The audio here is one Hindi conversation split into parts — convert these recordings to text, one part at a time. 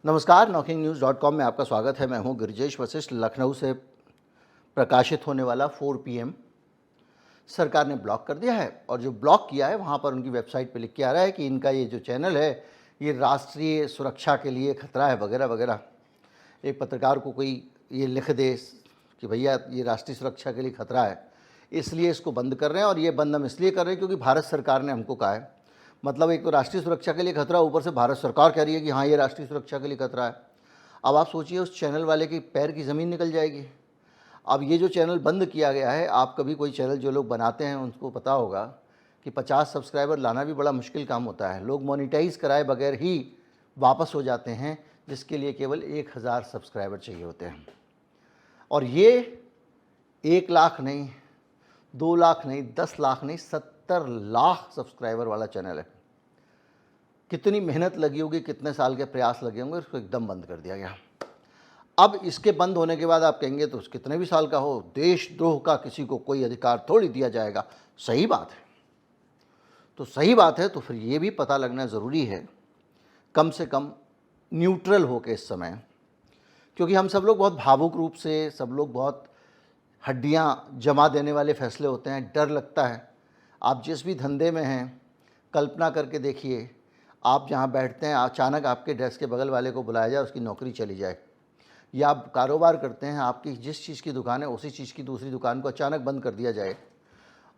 नमस्कार, NockingNews.com में आपका स्वागत है। मैं हूं गिरिजेश वशिष्ठ। लखनऊ से प्रकाशित होने वाला 4 PM सरकार ने ब्लॉक कर दिया है और जो ब्लॉक किया है वहां पर उनकी वेबसाइट पे लिख के आ रहा है कि इनका ये जो चैनल है ये राष्ट्रीय सुरक्षा के लिए खतरा है वगैरह वगैरह। एक पत्रकार को कोई ये लिख दे कि भैया ये राष्ट्रीय सुरक्षा के लिए खतरा है, इसलिए इसको बंद कर रहे हैं। और ये बंद हम इसलिए कर रहे हैं क्योंकि भारत सरकार ने हमको कहा है। मतलब एक तो राष्ट्रीय सुरक्षा के लिए खतरा, ऊपर से भारत सरकार कह रही है कि हाँ ये राष्ट्रीय सुरक्षा के लिए खतरा है। अब आप सोचिए उस चैनल वाले की पैर की ज़मीन निकल जाएगी। अब ये जो चैनल बंद किया गया है, आप कभी कोई चैनल जो लोग बनाते हैं उनको पता होगा कि 50 सब्सक्राइबर लाना भी बड़ा मुश्किल काम होता है। लोग मोनिटाइज़ कराए बगैर ही वापस हो जाते हैं, जिसके लिए केवल 1000 सब्सक्राइबर चाहिए होते हैं। और ये 1 लाख नहीं, 2 लाख नहीं, 10 लाख नहीं, 70 लाख सब्सक्राइबर वाला चैनल है। कितनी मेहनत लगी होगी, कितने साल के प्रयास लगे होंगे, उसको एकदम बंद कर दिया गया। अब इसके बंद होने के बाद आप कहेंगे तो कितने भी साल का हो, देशद्रोह का किसी को कोई अधिकार थोड़ी दिया जाएगा। सही बात है, तो सही बात है, तो फिर ये भी पता लगना ज़रूरी है कम से कम न्यूट्रल हो के इस समय, क्योंकि हम सब लोग बहुत भावुक रूप से, सब लोग बहुत हड्डियाँ जमा देने वाले फैसले होते हैं। डर लगता है। आप जिस भी धंधे में हैं, कल्पना करके देखिए, आप जहाँ बैठते हैं अचानक आपके डेस्क के बगल वाले को बुलाया जाए, उसकी नौकरी चली जाए। या आप कारोबार करते हैं, आपकी जिस चीज़ की दुकान है उसी चीज़ की दूसरी दुकान को अचानक बंद कर दिया जाए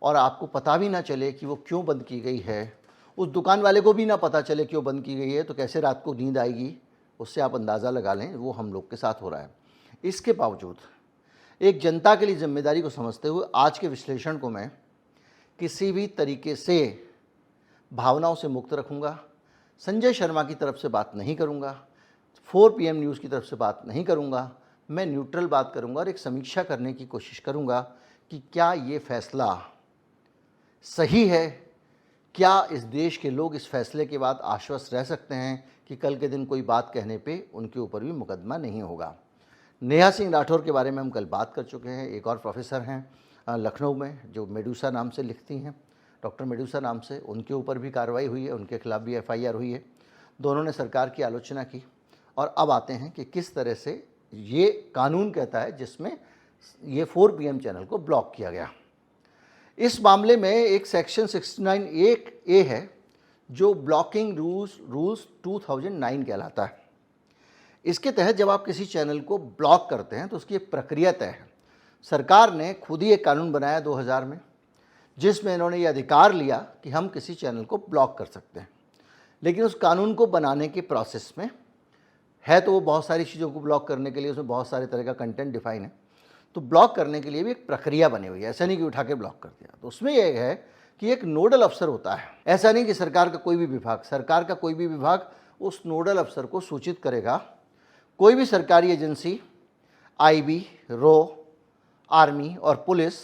और आपको पता भी ना चले कि वो क्यों बंद की गई है, उस दुकान वाले को भी ना पता चले क्यों बंद की गई है, तो कैसे रात को नींद आएगी, उससे आप अंदाज़ा लगा लें। वो हम लोग के साथ हो रहा है। इसके बावजूद एक जनता के लिए जिम्मेदारी को समझते हुए आज के विश्लेषण को मैं किसी भी तरीके से भावनाओं से मुक्त रखूँगा। संजय शर्मा की तरफ से बात नहीं करूंगा, 4 PM न्यूज़ की तरफ से बात नहीं करूंगा। मैं न्यूट्रल बात करूंगा और एक समीक्षा करने की कोशिश करूंगा कि क्या ये फैसला सही है, क्या इस देश के लोग इस फैसले के बाद आश्वस्त रह सकते हैं कि कल के दिन कोई बात कहने पे उनके ऊपर भी मुकदमा नहीं होगा। नेहा सिंह राठौर के बारे में हम कल बात कर चुके हैं। एक और प्रोफेसर हैं लखनऊ में जो मेडूसा नाम से लिखती हैं, डॉक्टर मेडूसा नाम से, उनके ऊपर भी कार्रवाई हुई है, उनके खिलाफ भी FIR हुई है। दोनों ने सरकार की आलोचना की। और अब आते हैं कि किस तरह से ये कानून कहता है जिसमें ये 4 PM चैनल को ब्लॉक किया गया। इस मामले में एक सेक्शन 69A है जो ब्लॉकिंग रूल्स 2009 कहलाता है। इसके तहत जब आप किसी चैनल को ब्लॉक करते हैं तो उसकी एक प्रक्रिया तय है। सरकार ने खुद ही एक कानून बनाया 2000 में, जिसमें इन्होंने ये अधिकार लिया कि हम किसी चैनल को ब्लॉक कर सकते हैं। लेकिन उस कानून को बनाने के प्रोसेस में है तो वो बहुत सारी चीज़ों को ब्लॉक करने के लिए उसमें बहुत सारे तरह का कंटेंट डिफाइन है, तो ब्लॉक करने के लिए भी एक प्रक्रिया बनी हुई है। ऐसा नहीं कि उठा के ब्लॉक कर दिया। तो उसमें यह है कि एक नोडल अफसर होता है। ऐसा नहीं कि सरकार का कोई भी विभाग उस नोडल अफसर को सूचित करेगा। कोई भी सरकारी एजेंसी, IB, RO, आर्मी और पुलिस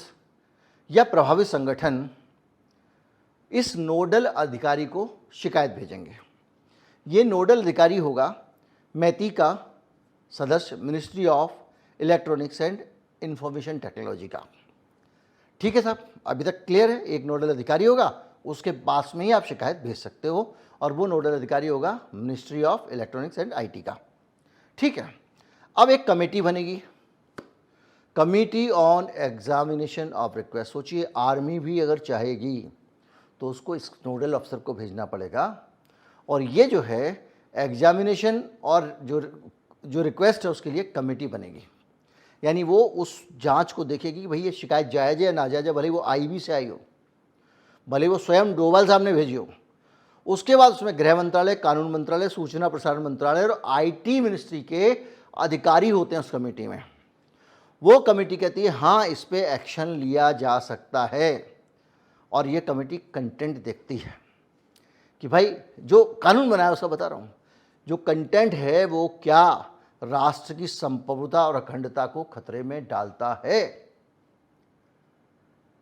या प्रभावित संगठन इस नोडल अधिकारी को शिकायत भेजेंगे। ये नोडल अधिकारी होगा मैती का सदस्य, ministry of electronics and information technology का। ठीक है साहब, अभी तक क्लियर है। एक नोडल अधिकारी होगा, उसके पास में ही आप शिकायत भेज सकते हो और वो नोडल अधिकारी होगा ministry of electronics and IT का। ठीक है, अब एक कमेटी बनेगी, committee on examination of request. सोचिए, आर्मी भी अगर चाहेगी तो उसको इस नोडल अफसर को भेजना पड़ेगा और ये जो है एग्जामिनेशन और जो रिक्वेस्ट है उसके लिए कमेटी बनेगी। यानी वो उस जांच को देखेगी कि भाई ये शिकायत जायज़ है या नाजायज़ है, भले वो IB से आई हो, भले वो स्वयं डोभाल साहब ने भेजी हो। उसके बाद उसमें गृह मंत्रालय, कानून मंत्रालय, सूचना प्रसारण मंत्रालय और IT मिनिस्ट्री के अधिकारी होते हैं उस कमेटी में। वो कमेटी कहती है हाँ इस पर एक्शन लिया जा सकता है और ये कमेटी कंटेंट देखती है कि भाई जो कानून बनाया उसका बता रहा हूँ, जो कंटेंट है वो क्या राष्ट्र की संप्रभुता और अखंडता को खतरे में डालता है,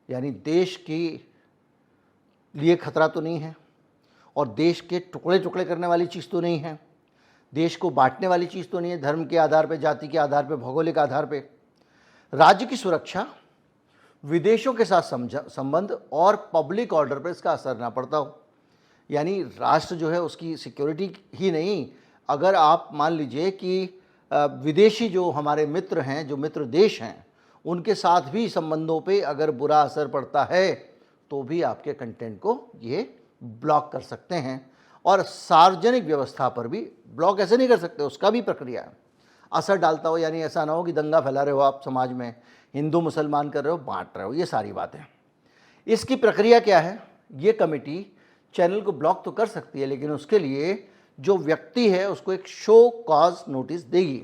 यानी देश के लिए खतरा तो नहीं है और देश के टुकड़े टुकड़े करने वाली चीज़ तो नहीं है, देश को बांटने वाली चीज़ तो नहीं है, धर्म के आधार पर, जाति के आधार पर, भौगोलिक आधार पर। राज्य की सुरक्षा, विदेशों के साथ संबंध और पब्लिक ऑर्डर पर इसका असर ना पड़ता हो। यानी राष्ट्र जो है उसकी सिक्योरिटी ही नहीं, अगर आप मान लीजिए कि विदेशी जो हमारे मित्र हैं, जो मित्र देश हैं, उनके साथ भी संबंधों पे अगर बुरा असर पड़ता है तो भी आपके कंटेंट को ये ब्लॉक कर सकते हैं। और सार्वजनिक व्यवस्था पर भी ब्लॉक ऐसे नहीं कर सकते, उसका भी प्रक्रिया है। असर डालता हो, यानी ऐसा ना हो कि दंगा फैला रहे हो आप समाज में, हिंदू मुसलमान कर रहे हो, बांट रहे हो, ये सारी बातें। इसकी प्रक्रिया क्या है? ये कमेटी चैनल को ब्लॉक तो कर सकती है, लेकिन उसके लिए जो व्यक्ति है उसको एक शो कॉज नोटिस देगी।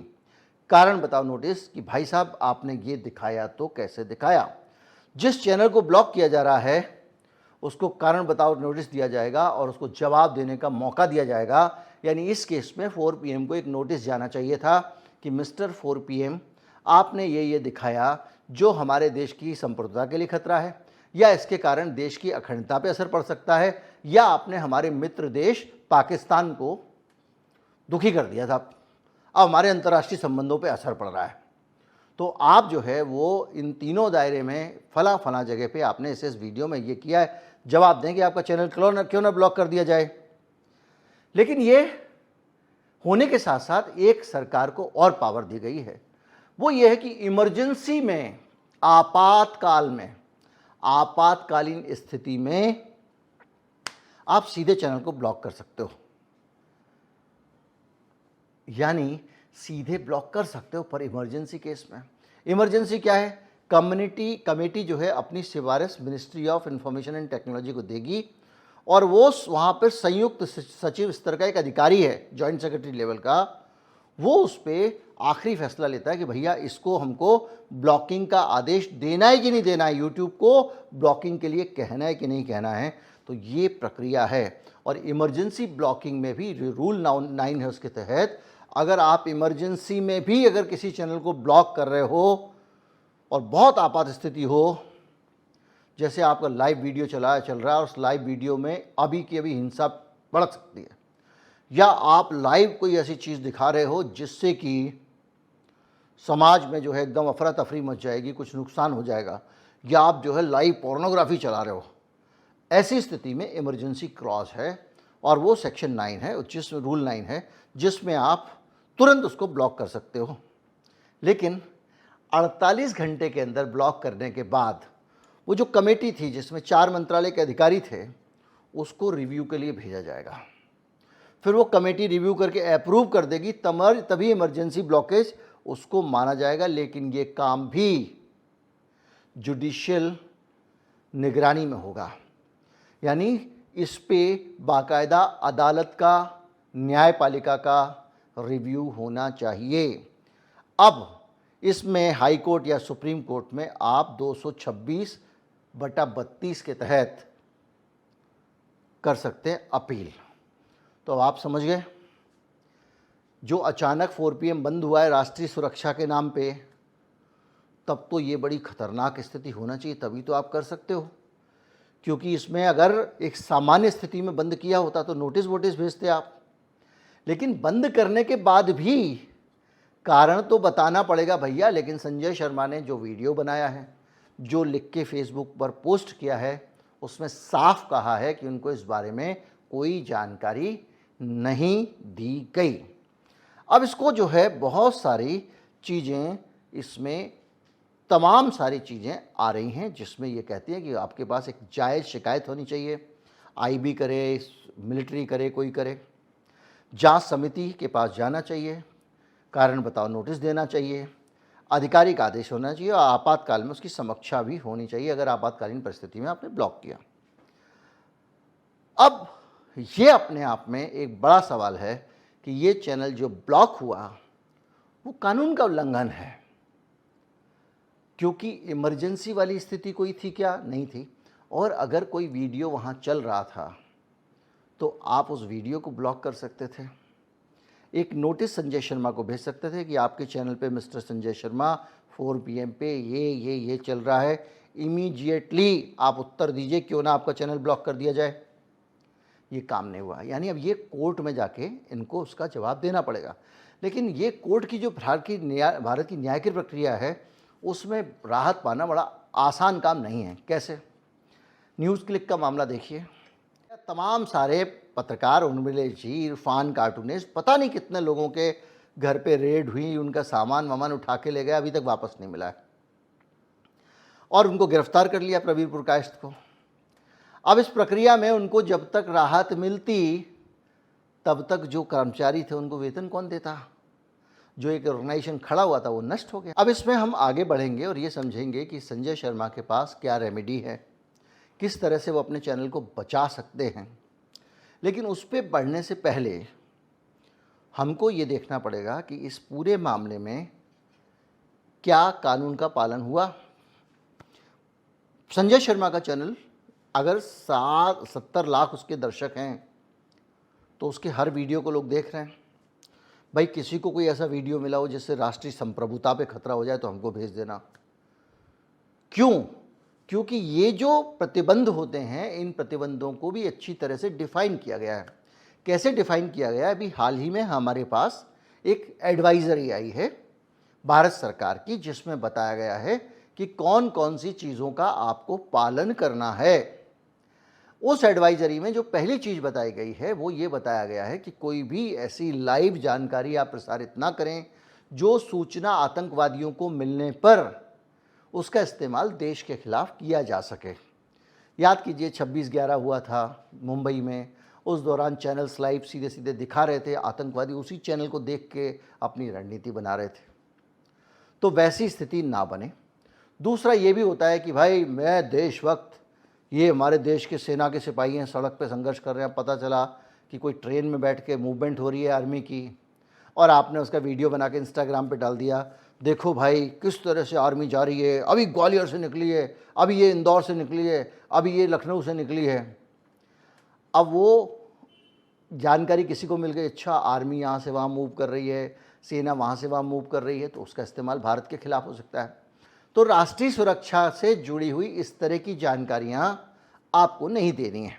कारण बताओ नोटिस कि भाई साहब आपने ये दिखाया तो कैसे दिखाया। जिस चैनल को ब्लॉक किया जा रहा है उसको कारण बताओ नोटिस दिया जाएगा और उसको जवाब देने का मौका दिया जाएगा। यानी इस केस में 4 PM को एक नोटिस जाना चाहिए था कि मिस्टर 4 PM आपने ये दिखाया जो हमारे देश की संप्रभुता के लिए खतरा है, या इसके कारण देश की अखंडता पे असर पड़ सकता है, या आपने हमारे मित्र देश पाकिस्तान को दुखी कर दिया था, अब हमारे अंतर्राष्ट्रीय संबंधों पे असर पड़ रहा है। तो आप जो है वो इन तीनों दायरे में फला जगह पे आपने इस वीडियो में ये किया है, जवाब दें कि आपका चैनल क्यों ना ब्लॉक कर दिया जाए। लेकिन ये होने के साथ साथ एक सरकार को और पावर दी गई है, वो ये है कि इमरजेंसी में, आपातकाल में, आपातकालीन स्थिति में आप सीधे चैनल को ब्लॉक कर सकते हो। यानी सीधे ब्लॉक कर सकते हो, पर इमरजेंसी केस में। इमरजेंसी क्या है? कमेटी जो है अपनी सिफारिश ministry of information and technology को देगी और वो वहाँ पर संयुक्त सचिव स्तर का एक अधिकारी है, जॉइंट सेक्रेटरी लेवल का, वो उस पर आखिरी फैसला लेता है कि भैया इसको हमको ब्लॉकिंग का आदेश देना है कि नहीं देना है, यूट्यूब को ब्लॉकिंग के लिए कहना है कि नहीं कहना है। तो ये प्रक्रिया है। और इमरजेंसी ब्लॉकिंग में भी रूल 9 है, उसके तहत अगर आप इमरजेंसी में भी अगर किसी चैनल को ब्लॉक कर रहे हो और बहुत आपात स्थिति हो, जैसे आपका लाइव वीडियो चल रहा है और उस लाइव वीडियो में अभी की अभी हिंसा भड़क सकती है, या आप लाइव कोई ऐसी चीज़ दिखा रहे हो जिससे कि समाज में जो है एकदम अफरा तफरी मच जाएगी, कुछ नुकसान हो जाएगा, या आप जो है लाइव पोर्नोग्राफी चला रहे हो, ऐसी स्थिति में इमरजेंसी क्लॉज है और वो सेक्शन 9 है, जिसमें रूल 9 है, जिसमें आप तुरंत उसको ब्लॉक कर सकते हो। लेकिन 48 घंटे के अंदर ब्लॉक करने के बाद वो जो कमेटी थी जिसमें 4 मंत्रालय के अधिकारी थे, उसको रिव्यू के लिए भेजा जाएगा। फिर वो कमेटी रिव्यू करके अप्रूव कर देगी, तभी इमरजेंसी ब्लॉकेज उसको माना जाएगा। लेकिन ये काम भी जुडिशियल निगरानी में होगा, यानी इस पे बाकायदा अदालत का, न्यायपालिका का रिव्यू होना चाहिए। अब इसमें हाई कोर्ट या सुप्रीम कोर्ट में आप 226/32 के तहत कर सकते हैं अपील। तो अब आप समझ गए, जो अचानक 4 PM बंद हुआ है राष्ट्रीय सुरक्षा के नाम पे, तब तो ये बड़ी खतरनाक स्थिति होना चाहिए, तभी तो आप कर सकते हो। क्योंकि इसमें अगर एक सामान्य स्थिति में बंद किया होता तो नोटिस वोटिस भेजते आप, लेकिन बंद करने के बाद भी कारण तो बताना पड़ेगा भैया। लेकिन संजय शर्मा ने जो वीडियो बनाया है, जो लिख के फेसबुक पर पोस्ट किया है, उसमें साफ कहा है कि उनको इस बारे में कोई जानकारी नहीं दी गई। अब इसको जो है बहुत सारी चीज़ें, इसमें तमाम सारी चीज़ें आ रही हैं जिसमें ये कहती है कि आपके पास एक जायज़ शिकायत होनी चाहिए, IB करे, मिलिट्री करे, कोई करे, जांच समिति के पास जाना चाहिए, कारण बताओ नोटिस देना चाहिए, आधिकारिक आदेश होना चाहिए और आपातकाल में उसकी समीक्षा भी होनी चाहिए अगर आपातकालीन परिस्थिति में आपने ब्लॉक किया। अब ये अपने आप में एक बड़ा सवाल है कि ये चैनल जो ब्लॉक हुआ वो कानून का उल्लंघन है, क्योंकि इमरजेंसी वाली स्थिति कोई थी क्या? नहीं थी। और अगर कोई वीडियो वहाँ चल रहा था तो आप उस वीडियो को ब्लॉक कर सकते थे, एक नोटिस संजय शर्मा को भेज सकते थे कि आपके चैनल पे मिस्टर संजय शर्मा 4 PM पे ये चल रहा है, इमीडिएटली आप उत्तर दीजिए, क्यों ना आपका चैनल ब्लॉक कर दिया जाए। ये काम नहीं हुआ, यानी अब ये कोर्ट में जाके इनको उसका जवाब देना पड़ेगा। लेकिन ये कोर्ट की जो भारत की न्याय की प्रक्रिया है, उसमें राहत पाना बड़ा आसान काम नहीं है। कैसे? न्यूज़ क्लिक का मामला देखिए, तमाम सारे पत्रकार उर्मिला जी, इरफान कार्टूनिस्ट, पता नहीं कितने लोगों के घर पे रेड हुई, उनका सामान वामान उठा के ले गए, अभी तक वापस नहीं मिला है। और उनको गिरफ्तार कर लिया प्रवीण पुरकायस्थ को। अब इस प्रक्रिया में उनको जब तक राहत मिलती तब तक जो कर्मचारी थे उनको वेतन कौन देता? जो एक ऑर्गेनाइजेशन खड़ा हुआ था वो नष्ट हो गया। अब इसमें हम आगे बढ़ेंगे और ये समझेंगे कि संजय शर्मा के पास क्या रेमेडी है, किस तरह से वो अपने चैनल को बचा सकते हैं। लेकिन उस पर बढ़ने से पहले हमको ये देखना पड़ेगा कि इस पूरे मामले में क्या कानून का पालन हुआ। संजय शर्मा का चैनल अगर 70 लाख उसके दर्शक हैं तो उसके हर वीडियो को लोग देख रहे हैं। भाई किसी को कोई ऐसा वीडियो मिला हो जिससे राष्ट्रीय संप्रभुता पे खतरा हो जाए तो हमको भेज देना। क्यों? क्योंकि ये जो प्रतिबंध होते हैं, इन प्रतिबंधों को भी अच्छी तरह से डिफाइन किया गया है। कैसे डिफाइन किया गया है? अभी हाल ही में हमारे पास एक एडवाइजरी आई है भारत सरकार की, जिसमें बताया गया है कि कौन कौन सी चीज़ों का आपको पालन करना है। उस एडवाइजरी में जो पहली चीज़ बताई गई है वो ये बताया गया है कि कोई भी ऐसी लाइव जानकारी आप प्रसारित ना करें जो सूचना आतंकवादियों को मिलने पर उसका इस्तेमाल देश के खिलाफ किया जा सके। याद कीजिए 26/11 हुआ था मुंबई में, उस दौरान चैनल्स लाइव सीधे सीधे दिखा रहे थे, आतंकवादी उसी चैनल को देख के अपनी रणनीति बना रहे थे। तो वैसी स्थिति ना बने। दूसरा ये भी होता है कि भाई मैं देशभक्त, ये हमारे देश के सेना के सिपाही हैं, सड़क पे संघर्ष कर रहे हैं, पता चला कि कोई ट्रेन में बैठ के मूवमेंट हो रही है आर्मी की और आपने उसका वीडियो बना के इंस्टाग्राम पे डाल दिया, देखो भाई किस तरह से आर्मी जा रही है, अभी ग्वालियर से निकली है, अभी ये इंदौर से निकली है, अभी ये लखनऊ से निकली है। अब वो जानकारी किसी को मिल गई, अच्छा आर्मी यहाँ से वहाँ मूव कर रही है, सेना वहाँ से वहाँ मूव कर रही है, तो उसका इस्तेमाल भारत के खिलाफ हो सकता है। तो राष्ट्रीय सुरक्षा से जुड़ी हुई इस तरह की जानकारियाँ आपको नहीं देनी है।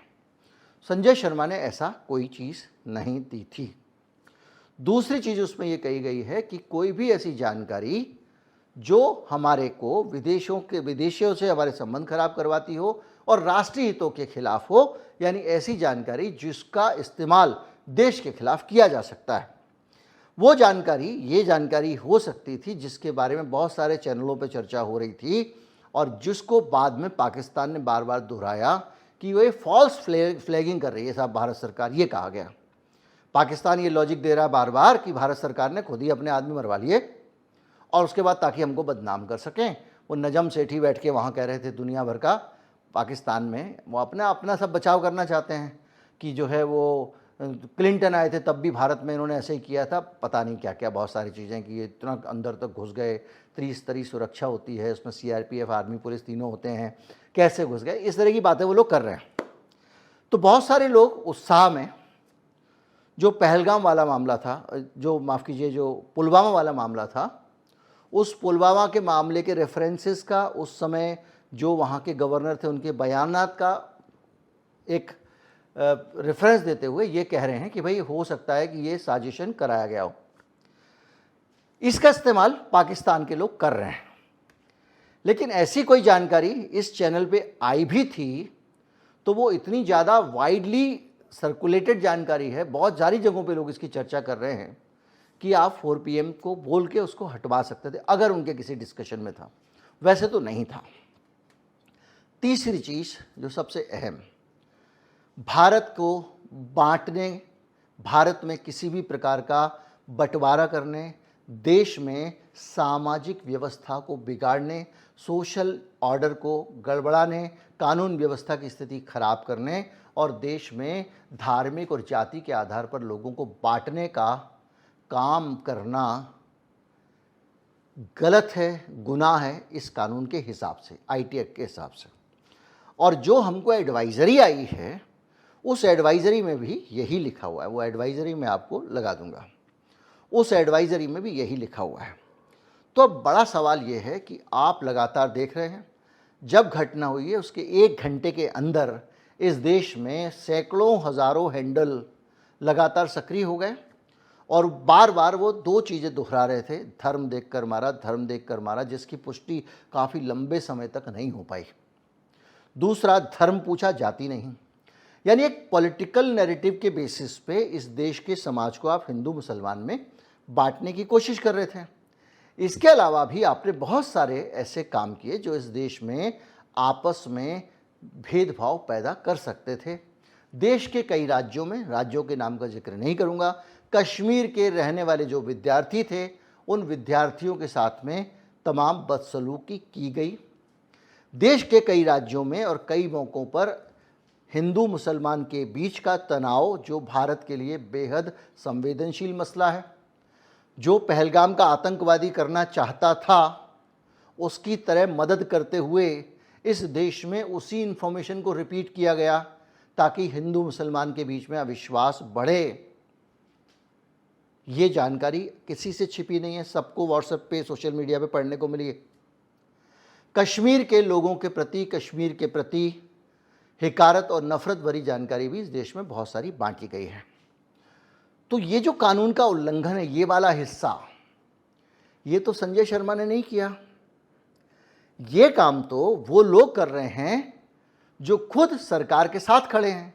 संजय शर्मा ने ऐसा कोई चीज़ नहीं दी थी। दूसरी चीज़ उसमें ये कही गई है कि कोई भी ऐसी जानकारी जो हमारे को विदेशियों से हमारे संबंध खराब करवाती हो और राष्ट्रीय हितों के खिलाफ हो, यानी ऐसी जानकारी जिसका इस्तेमाल देश के खिलाफ किया जा सकता है, वो जानकारी, ये जानकारी हो सकती थी जिसके बारे में बहुत सारे चैनलों पे चर्चा हो रही थी और जिसको बाद में पाकिस्तान ने बार बार दोहराया कि वो फॉल्स फ्लैगिंग कर रही है साहब भारत सरकार, ये कहा गया। पाकिस्तान ये लॉजिक दे रहा है बार बार कि भारत सरकार ने खुद ही अपने आदमी मरवा लिए और उसके बाद ताकि हमको बदनाम कर सकें। वो नजम सेठी बैठ के वहाँ कह रहे थे दुनिया भर का, पाकिस्तान में वो अपना सब बचाव करना चाहते हैं कि जो है वो क्लिंटन आए थे तब भी भारत में इन्होंने ऐसे ही किया था, पता नहीं क्या क्या बहुत सारी चीज़ें कि ये इतना अंदर तक घुस गए, त्रिस्तरीय सुरक्षा होती है उसमें, सीआरपीएफ आर्मी पुलिस तीनों होते हैं, कैसे घुस गए, इस तरह की बातें वो लोग कर रहे हैं। तो बहुत सारे लोग उत्साह में, जो पहलगाम वाला मामला था, जो माफ़ कीजिए जो पुलवामा वाला मामला था, उस पुलवामा के मामले के रेफरेंसेस का उस समय जो वहाँ के गवर्नर थे उनके बयानात का एक रेफरेंस देते हुए ये कह रहे हैं कि भाई हो सकता है कि ये साजिशन कराया गया हो। इसका इस्तेमाल पाकिस्तान के लोग कर रहे हैं। लेकिन ऐसी कोई जानकारी इस चैनल पे आई भी थी तो वो इतनी ज़्यादा वाइडली सर्कुलेटेड जानकारी है, बहुत सारी जगहों पे लोग इसकी चर्चा कर रहे हैं कि आप 4 PM को बोल के उसको हटवा सकते थे अगर उनके किसी डिस्कशन में था, वैसे तो नहीं था। तीसरी चीज़ जो सबसे अहम, भारत को बांटने, भारत में किसी भी प्रकार का बंटवारा करने, देश में सामाजिक व्यवस्था को बिगाड़ने, सोशल ऑर्डर को गड़बड़ाने, कानून व्यवस्था की स्थिति खराब करने और देश में धार्मिक और जाति के आधार पर लोगों को बांटने का काम करना गलत है, गुनाह है इस कानून के हिसाब से, IT एक्ट के हिसाब से। और जो हमको एडवाइजरी आई है उस एडवाइजरी में भी यही लिखा हुआ है, वो एडवाइजरी मैं आपको लगा दूंगा, उस एडवाइजरी में भी यही लिखा हुआ है। तो अब बड़ा सवाल ये है कि आप लगातार देख रहे हैं, जब घटना हुई है उसके 1 घंटे के अंदर इस देश में सैकड़ों हज़ारों हैंडल लगातार सक्रिय हो गए और बार बार वो 2 चीज़ें दोहरा रहे थे, धर्म देखकर मारा, धर्म देखकर मारा, जिसकी पुष्टि काफ़ी लंबे समय तक नहीं हो पाई। दूसरा, धर्म पूछा, जाति नहीं। यानी एक पॉलिटिकल नैरेटिव के बेसिस पे इस देश के समाज को आप हिंदू मुसलमान में बांटने की कोशिश कर रहे थे। इसके अलावा भी आपने बहुत सारे ऐसे काम किए जो इस देश में आपस में भेदभाव पैदा कर सकते थे। देश के कई राज्यों में, राज्यों के नाम का जिक्र नहीं करूंगा, कश्मीर के रहने वाले जो विद्यार्थी थे उन विद्यार्थियों के साथ में तमाम बदसलूकी की गई। देश के कई राज्यों में और कई मौक़ों पर हिंदू मुसलमान के बीच का तनाव, जो भारत के लिए बेहद संवेदनशील मसला है, जो पहलगाम का आतंकवादी करना चाहता था उसकी तरह मदद करते हुए इस देश में उसी इन्फॉर्मेशन को रिपीट किया गया ताकि हिंदू मुसलमान के बीच में अविश्वास बढ़े। ये जानकारी किसी से छिपी नहीं है, सबको व्हाट्सएप पे, सोशल मीडिया पे पढ़ने को मिली है। कश्मीर के लोगों के प्रति, कश्मीर के प्रति हिकारत और नफरत भरी जानकारी भी इस देश में बहुत सारी बांटी गई है। तो ये जो कानून का उल्लंघन है, ये वाला हिस्सा, ये तो संजय शर्मा ने नहीं किया। ये काम तो वो लोग कर रहे हैं जो खुद सरकार के साथ खड़े हैं।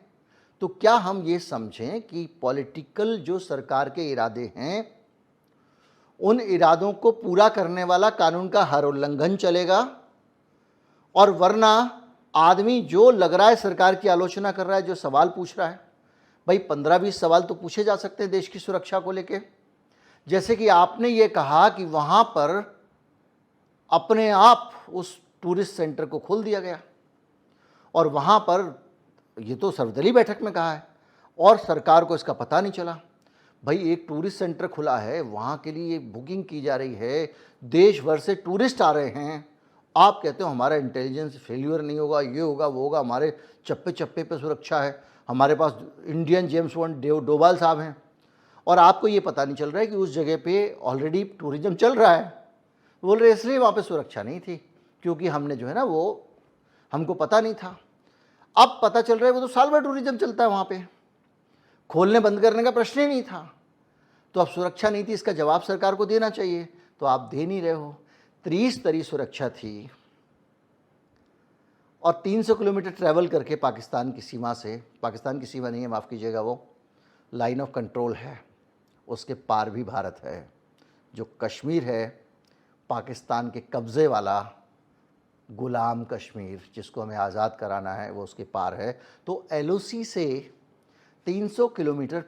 तो क्या हम ये समझें कि पॉलिटिकल जो सरकार के इरादे हैं, उन इरादों को पूरा करने वाला कानून का हर उल्लंघन चलेगा, और वरना आदमी जो लग रहा है सरकार की आलोचना कर रहा है, जो सवाल पूछ रहा है, भाई 15-20 सवाल तो पूछे जा सकते हैं देश की सुरक्षा को लेके। जैसे कि आपने ये कहा कि वहाँ पर अपने आप उस टूरिस्ट सेंटर को खोल दिया गया, और वहाँ पर, ये तो सर्वदलीय बैठक में कहा है, और सरकार को इसका पता नहीं चला। भाई एक टूरिस्ट सेंटर खुला है, वहाँ के लिए बुकिंग की जा रही है, देश भर से टूरिस्ट आ रहे हैं, आप कहते हो हमारा इंटेलिजेंस फेल्यूर नहीं होगा, ये होगा वो होगा, हमारे चप्पे चप्पे पे सुरक्षा है, हमारे पास इंडियन जेम्स बॉन्ड डोभाल साहब हैं, और आपको ये पता नहीं चल रहा है कि उस जगह पे ऑलरेडी टूरिज्म चल रहा है। बोल रहे इसलिए वहाँ पे सुरक्षा नहीं थी, क्योंकि हमने जो है ना वो, हमको पता नहीं था। अब पता चल रहा है वो तो साल भर टूरिज्म चलता है, वहाँ पे खोलने बंद करने का प्रश्न ही नहीं था। तो अब सुरक्षा नहीं थी, इसका जवाब सरकार को देना चाहिए, तो आप दे नहीं रहे हो। 30 तरी सुरक्षा थी, और 300 किलोमीटर ट्रैवल करके पाकिस्तान की सीमा से, पाकिस्तान की सीमा नहीं है, माफ़ कीजिएगा, वो लाइन ऑफ कंट्रोल है, उसके पार भी भारत है। जो कश्मीर है, पाकिस्तान के कब्ज़े वाला गुलाम कश्मीर, जिसको हमें आज़ाद कराना है, वो उसके पार है। तो LOC से 300 किलोमीटर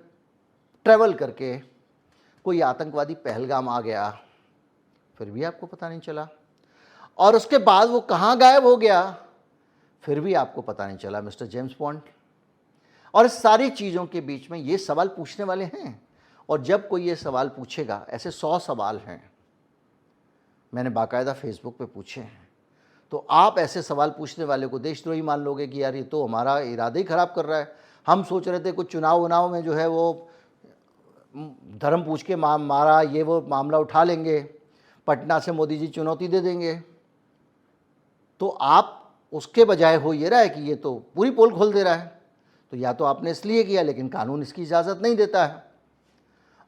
ट्रैवल करके कोई आतंकवादी पहलगाम आ गया, फिर भी आपको पता नहीं चला, और उसके बाद वो कहाँ गायब हो गया, फिर भी आपको पता नहीं चला, मिस्टर जेम्स बॉन्ड। और इस सारी चीज़ों के बीच में ये सवाल पूछने वाले हैं, और जब कोई ये सवाल पूछेगा, ऐसे 100 सवाल हैं, मैंने बाकायदा फेसबुक पे पूछे हैं, तो आप ऐसे सवाल पूछने वाले को देशद्रोही मान लोगे कि यार ये तो हमारा इरादे ही ख़राब कर रहा है। हम सोच रहे थे कुछ चुनाव में जो है वो धर्म पूछ के मारा, ये वो मामला उठा लेंगे, पटना से मोदी जी चुनौती दे देंगे। तो आप उसके बजाय हो ये रहा है कि ये तो पूरी पोल खोल दे रहा है। तो या तो आपने इसलिए किया, लेकिन कानून इसकी इजाज़त नहीं देता है,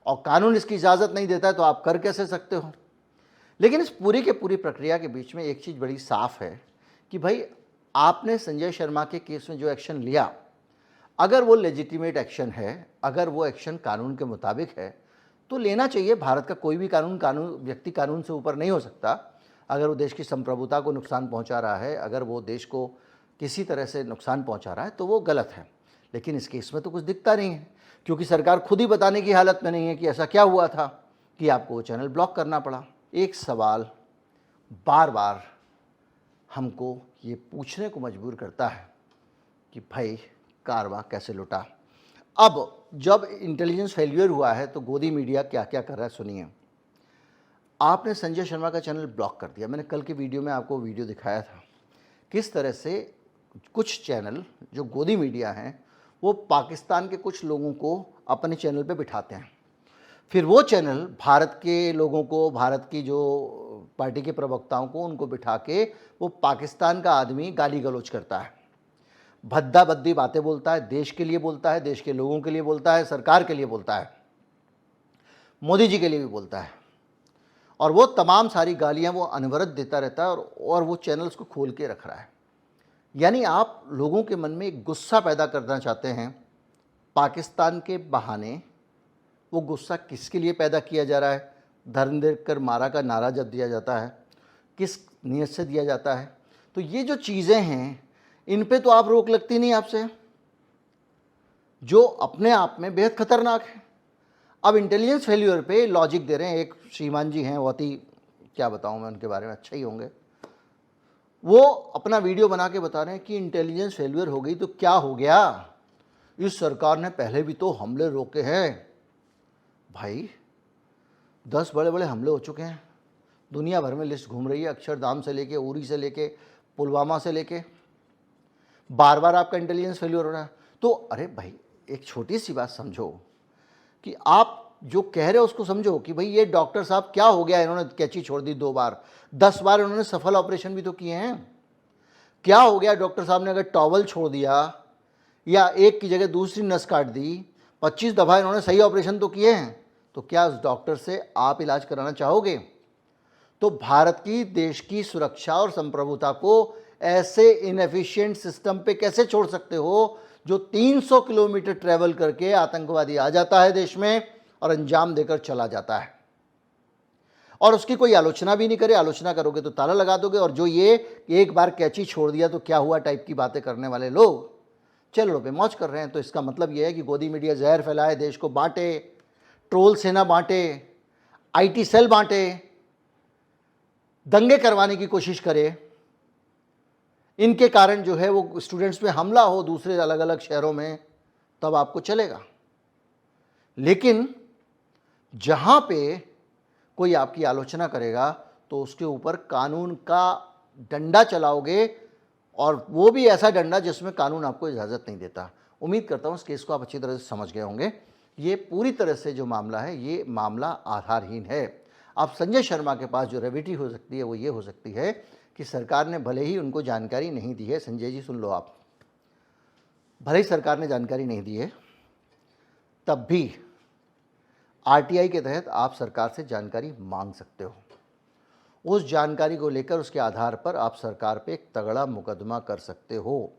और कानून इसकी इजाज़त नहीं देता है तो आप कर कैसे सकते हो। लेकिन इस पूरी के पूरी प्रक्रिया के बीच में एक चीज़ बड़ी साफ़ है कि भाई आपने संजय शर्मा के केस में जो एक्शन लिया, अगर वो लेजिटिमेट एक्शन है, अगर वो एक्शन कानून के मुताबिक है, तो लेना चाहिए। भारत का कोई भी कानून व्यक्ति कानून से ऊपर नहीं हो सकता। अगर वो देश की संप्रभुता को नुकसान पहुंचा रहा है, अगर वो देश को किसी तरह से नुकसान पहुंचा रहा है, तो वो गलत है। लेकिन इस केस में तो कुछ दिखता नहीं है, क्योंकि सरकार खुद ही बताने की हालत में नहीं है कि ऐसा क्या हुआ था कि आपको वो चैनल ब्लॉक करना पड़ा। एक सवाल बार बार हमको ये पूछने को मजबूर करता है कि भाई कारवां कैसे लुटा। अब जब इंटेलिजेंस फेल्यूर हुआ है तो गोदी मीडिया क्या क्या कर रहा है सुनिए। आपने संजय शर्मा का चैनल ब्लॉक कर दिया। मैंने कल के वीडियो में आपको वीडियो दिखाया था किस तरह से कुछ चैनल जो गोदी मीडिया हैं वो पाकिस्तान के कुछ लोगों को अपने चैनल पे बिठाते हैं, फिर वो चैनल भारत के लोगों को, भारत की जो पार्टी के प्रवक्ताओं को, उनको बिठा के वो पाकिस्तान का आदमी गाली गलौज करता है, भद्दा बद्दी बातें बोलता है, देश के लिए बोलता है, देश के लोगों के लिए बोलता है, सरकार के लिए बोलता है, मोदी जी के लिए भी बोलता है, और वो तमाम सारी गालियां वो अनवरत देता रहता है, और वो चैनल उसको खोल के रख रहा है। यानी आप लोगों के मन में एक गुस्सा पैदा करना चाहते हैं पाकिस्तान के बहाने। वो गुस्सा किसके लिए पैदा किया जा रहा है? धर्मदेव कर मारा का नारा जब दिया जाता है, किस नीयत से दिया जाता है? तो ये जो चीज़ें हैं, इन पे तो आप रोक लगती नहीं आपसे, जो अपने आप में बेहद खतरनाक है। अब इंटेलिजेंस फेल्यूर पे लॉजिक दे रहे हैं। एक श्रीमान जी हैं, बहुत ही, क्या बताऊं मैं उनके बारे में, अच्छा ही होंगे। वो अपना वीडियो बना के बता रहे हैं कि इंटेलिजेंस फेल्यूर हो गई तो क्या हो गया, इस सरकार ने पहले भी तो हमले रोके हैं। भाई 10 बड़े बड़े हमले हो चुके हैं, दुनिया भर में लिस्ट घूम रही है, अक्षरधाम से लेके, उरी से लेके, पुलवामा से लेके, बार बार आपका इंटेलिजेंस फेल्यूर हो रहा है। तो अरे भाई, एक छोटी सी बात समझो कि आप जो कह रहे हो उसको समझो कि भाई ये डॉक्टर साहब क्या हो गया, इन्होंने कैंची छोड़ दी 2 बार, 10 बार इन्होंने सफल ऑपरेशन भी तो किए हैं। क्या हो गया डॉक्टर साहब ने अगर टॉवल छोड़ दिया या एक की जगह दूसरी नस काट दी, 25 दफ़ा इन्होंने सही ऑपरेशन तो किए हैं, तो क्या उस डॉक्टर से आप इलाज कराना चाहोगे? तो भारत की, देश की सुरक्षा और संप्रभुता को ऐसे इनएफिशिएंट सिस्टम पे कैसे छोड़ सकते हो, जो 300 किलोमीटर ट्रैवल करके आतंकवादी आ जाता है देश में और अंजाम देकर चला जाता है, और उसकी कोई आलोचना भी नहीं करे। आलोचना करोगे तो ताला लगा दोगे। और जो ये एक बार कैंची छोड़ दिया तो क्या हुआ टाइप की बातें करने वाले लोग चलो पे मौज कर रहे हैं। तो इसका मतलब ये है कि गोदी मीडिया जहर फैलाए, देश को बांटे, ट्रोल सेना बांटे, आईटी सेल बांटे, दंगे करवाने की कोशिश करे, इनके कारण जो है वो स्टूडेंट्स पे हमला हो दूसरे अलग अलग शहरों में, तब आपको चलेगा। लेकिन जहां पे कोई आपकी आलोचना करेगा तो उसके ऊपर कानून का डंडा चलाओगे, और वो भी ऐसा डंडा जिसमें कानून आपको इजाज़त नहीं देता। उम्मीद करता हूँ इस केस को आप अच्छी तरह से समझ गए होंगे। ये पूरी तरह से जो मामला है, ये मामला आधारहीन है। अब संजय शर्मा के पास जो रेविटी हो सकती है वो ये हो सकती है कि सरकार ने भले ही उनको जानकारी नहीं दी है, संजय जी सुन लो आप, भले ही सरकार ने जानकारी नहीं दी है, तब भी आरटीआई के तहत आप सरकार से जानकारी मांग सकते हो। उस जानकारी को लेकर, उसके आधार पर आप सरकार पे एक तगड़ा मुकदमा कर सकते हो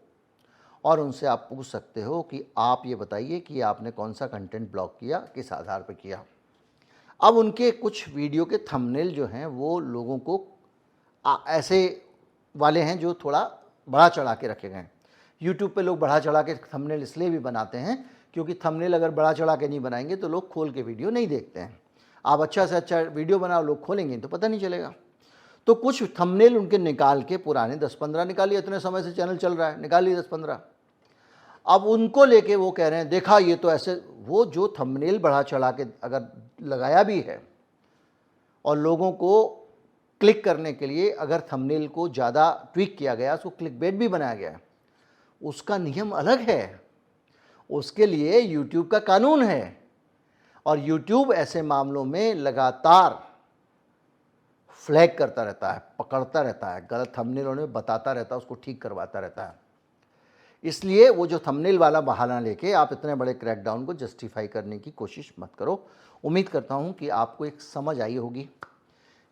और उनसे आप पूछ सकते हो कि आप ये बताइए कि आपने कौन सा कंटेंट ब्लॉक किया, किस आधार पर किया। अब उनके कुछ वीडियो के थंबनेल जो हैं वो लोगों को ऐसे वाले हैं जो थोड़ा बढ़ा चढ़ा के रखे गए हैं। यूट्यूब पे लोग बढ़ा चढ़ा के थंबनेल इसलिए भी बनाते हैं क्योंकि थंबनेल अगर बढ़ा चढ़ा के नहीं बनाएंगे तो लोग खोल के वीडियो नहीं देखते हैं। आप अच्छा से अच्छा वीडियो बनाओ, लोग खोलेंगे तो पता नहीं चलेगा। तो कुछ थंबनेल उनके निकाल के, पुराने 10-15 निकालिए, इतने समय से चैनल चल रहा है, निकालिए 10-15। अब उनको लेके वो कह रहे हैं देखा ये तो ऐसे। वो जो थंबनेल बढ़ा चढ़ा के अगर लगाया भी है और लोगों को क्लिक करने के लिए अगर थंबनेल को ज़्यादा ट्वीक किया गया, उसको क्लिकबेट भी बनाया गया, उसका नियम अलग है, उसके लिए यूट्यूब का कानून है। और यूट्यूब ऐसे मामलों में लगातार फ्लैग करता रहता है, पकड़ता रहता है, गलत थंबनेल उन्हें बताता रहता है, उसको ठीक करवाता रहता है। इसलिए वो जो थंबनेल वाला बहाना लेके आप इतने बड़े क्रैकडाउन को जस्टिफाई करने की कोशिश मत करो। उम्मीद करता हूँ कि आपको एक समझ आई होगी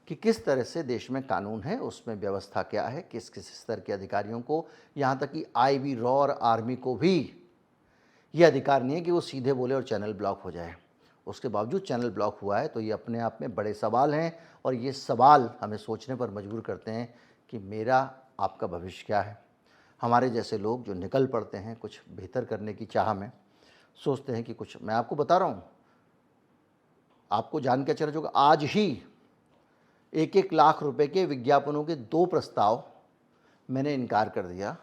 कि किस तरह से देश में कानून है, उसमें व्यवस्था क्या है, किस किस स्तर के अधिकारियों को, यहाँ तक कि आईबी, रॉ और आर्मी को भी ये अधिकार नहीं है कि वो सीधे बोले और चैनल ब्लॉक हो जाए। उसके बावजूद चैनल ब्लॉक हुआ है तो ये अपने आप में बड़े सवाल हैं, और ये सवाल हमें सोचने पर मजबूर करते हैं कि मेरा आपका भविष्य क्या है। हमारे जैसे लोग जो निकल पड़ते हैं कुछ बेहतर करने की चाह में, सोचते हैं कि कुछ, मैं आपको बता रहा हूँ, आपको जान के अच्छा होगा, आज ही 1-1 लाख रुपए के विज्ञापनों के 2 प्रस्ताव मैंने इनकार कर दिया,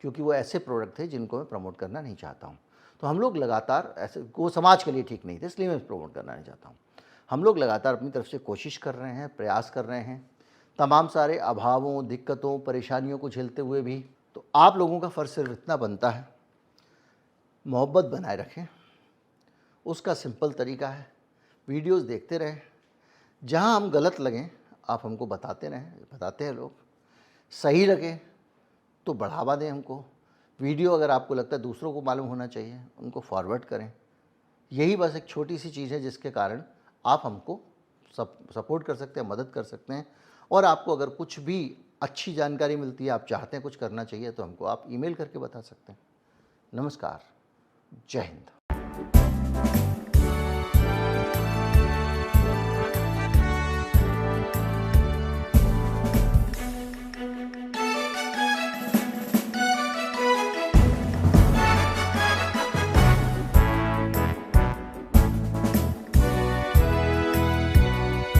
क्योंकि वो ऐसे प्रोडक्ट थे जिनको मैं प्रमोट करना नहीं चाहता हूँ। तो हम लोग लगातार ऐसे, वो समाज के लिए ठीक नहीं थे, इसलिए मैं प्रमोट करना नहीं चाहता हूँ। हम लोग लगातार अपनी तरफ से कोशिश कर रहे हैं, प्रयास कर रहे हैं, तमाम सारे अभावों, दिक्कतों, परेशानियों को झेलते हुए भी। तो आप लोगों का फ़र्ज़ सिर्फ इतना बनता है, मोहब्बत बनाए रखें। उसका सिंपल तरीका है, वीडियोस देखते रहें, जहां हम गलत लगें आप हमको बताते रहें, बताते हैं लोग। सही लगे तो बढ़ावा दें हमको। वीडियो अगर आपको लगता है दूसरों को मालूम होना चाहिए, उनको फॉरवर्ड करें। यही बस एक छोटी सी चीज़ है जिसके कारण आप हमको सपोर्ट कर सकते हैं, मदद कर सकते हैं। और आपको अगर कुछ भी अच्छी जानकारी मिलती है, आप चाहते हैं कुछ करना चाहिए तो हमको आप ईमेल करके बता सकते हैं। नमस्कार, जय हिंद।